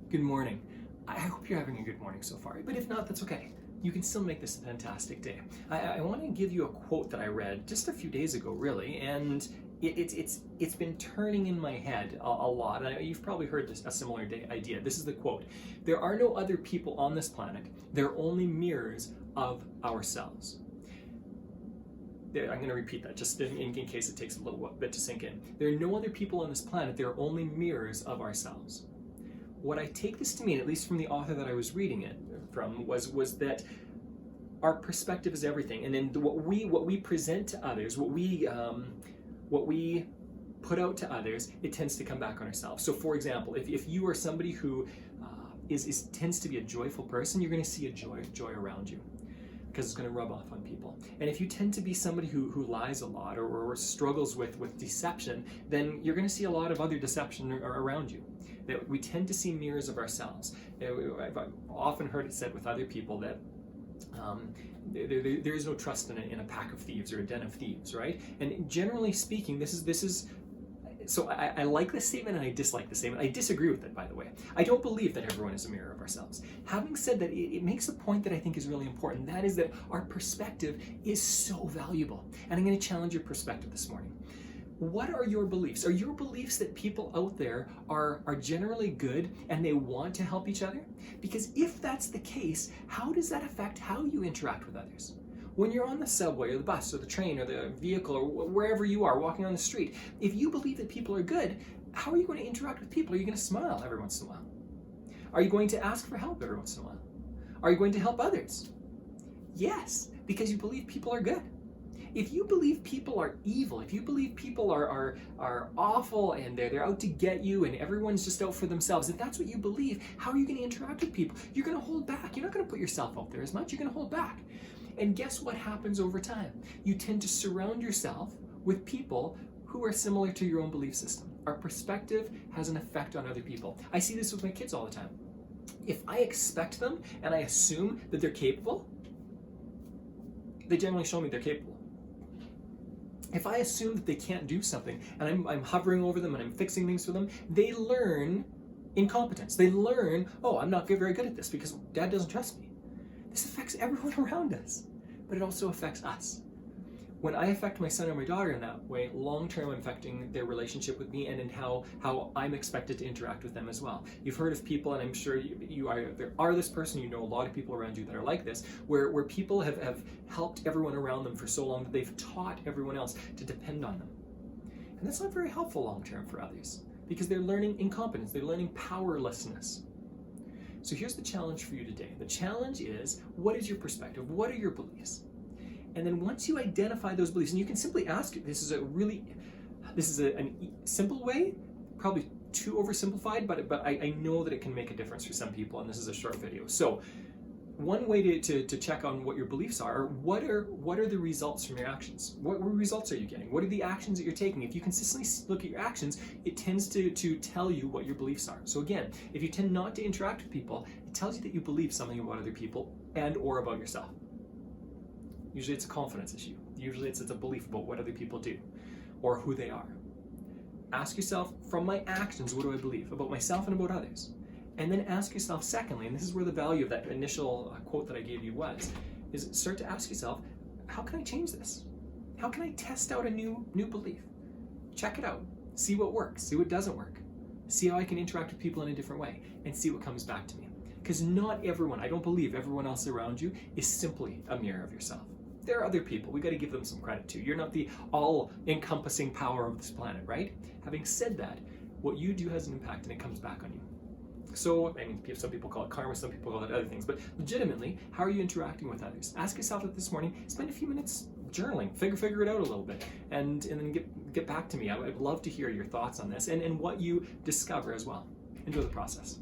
Good morning. I hope you're having a good morning so far, but if not, that's okay. You can still make this a fantastic day. I want to give you a quote that I read just a few days ago, really, and it's been turning in my head a lot. And you've probably heard a similar idea. This is the quote: "There are no other people on this planet. They're only mirrors of ourselves." I'm going to repeat that just in case it takes a little bit to sink in. There are no other people on this planet. They're only mirrors of ourselves. What I take this to mean, at least from the author that I was reading it from, was that our perspective is everything, and then what we present to others, what we put out to others, it tends to come back on ourselves. So, for example, if you are somebody who tends to be a joyful person, you're going to see a joy around you, because it's going to rub off on people. And if you tend to be somebody who lies a lot or struggles with deception, then you're going to see a lot of other deception around you. That we tend to see mirrors of ourselves. I've often heard it said with other people that there is no trust in a pack of thieves or a den of thieves, right? And generally speaking, this is so I like this statement and I dislike the statement. I disagree with it, by the way. I don't believe that everyone is a mirror of ourselves. Having said that, it makes a point that I think is really important. That is that our perspective is so valuable. And I'm going to challenge your perspective this morning. What are your beliefs? Are your beliefs that people out there are generally good and they want to help each other? Because if that's the case, how does that affect how you interact with others? When you're on the subway or the bus or the train or the vehicle or wherever you are walking on the street, if you believe that people are good, how are you going to interact with people? Are you going to smile every once in a while? Are you going to ask for help every once in a while? Are you going to help others? Yes, because you believe people are good. If you believe people are evil, if you believe people are awful and they're out to get you and everyone's just out for themselves, if that's what you believe, how are you going to interact with people? You're going to hold back. You're not going to put yourself out there as much. You're going to hold back. And guess what happens over time? You tend to surround yourself with people who are similar to your own belief system. Our perspective has an effect on other people. I see this with my kids all the time. If I expect them and I assume that they're capable, they generally show me they're capable. If I assume that they can't do something and I'm hovering over them and I'm fixing things for them, they learn incompetence. They learn, oh, I'm not very good at this because Dad doesn't trust me. This affects everyone around us, but it also affects us. When I affect my son or my daughter in that way, long-term I'm affecting their relationship with me and in how I'm expected to interact with them as well. You've heard of people, and I'm sure you are this person, you know a lot of people around you that are like this, where people have helped everyone around them for so long that they've taught everyone else to depend on them. And that's not very helpful long-term for others, because they're learning incompetence, they're learning powerlessness. So here's the challenge for you today. The challenge is, what is your perspective? What are your beliefs? And then once you identify those beliefs, and you can simply ask, this is a simple way, probably too oversimplified, but I know that it can make a difference for some people, and this is a short video. So one way to check on what your beliefs are, what are the results from your actions? What results are you getting? What are the actions that you're taking? If you consistently look at your actions, it tends to tell you what your beliefs are. So again, if you tend not to interact with people, it tells you that you believe something about other people and or about yourself. Usually it's a confidence issue. Usually it's a belief about what other people do or who they are. Ask yourself, from my actions, what do I believe about myself and about others? And then ask yourself, secondly, and this is where the value of that initial quote that I gave you was, is start to ask yourself, how can I change this? How can I test out a new belief? Check it out. See what works. See what doesn't work. See how I can interact with people in a different way and see what comes back to me. Because not everyone, I don't believe everyone else around you is simply a mirror of yourself. There are other people. We got to give them some credit too. You're not the all-encompassing power of this planet, right? Having said that, what you do has an impact and it comes back on you. So, I mean, some people call it karma, some people call it other things, but legitimately, how are you interacting with others? Ask yourself that this morning. Spend a few minutes journaling, figure it out a little bit, and then get back to me. I'd love to hear your thoughts on this and what you discover as well. Enjoy the process.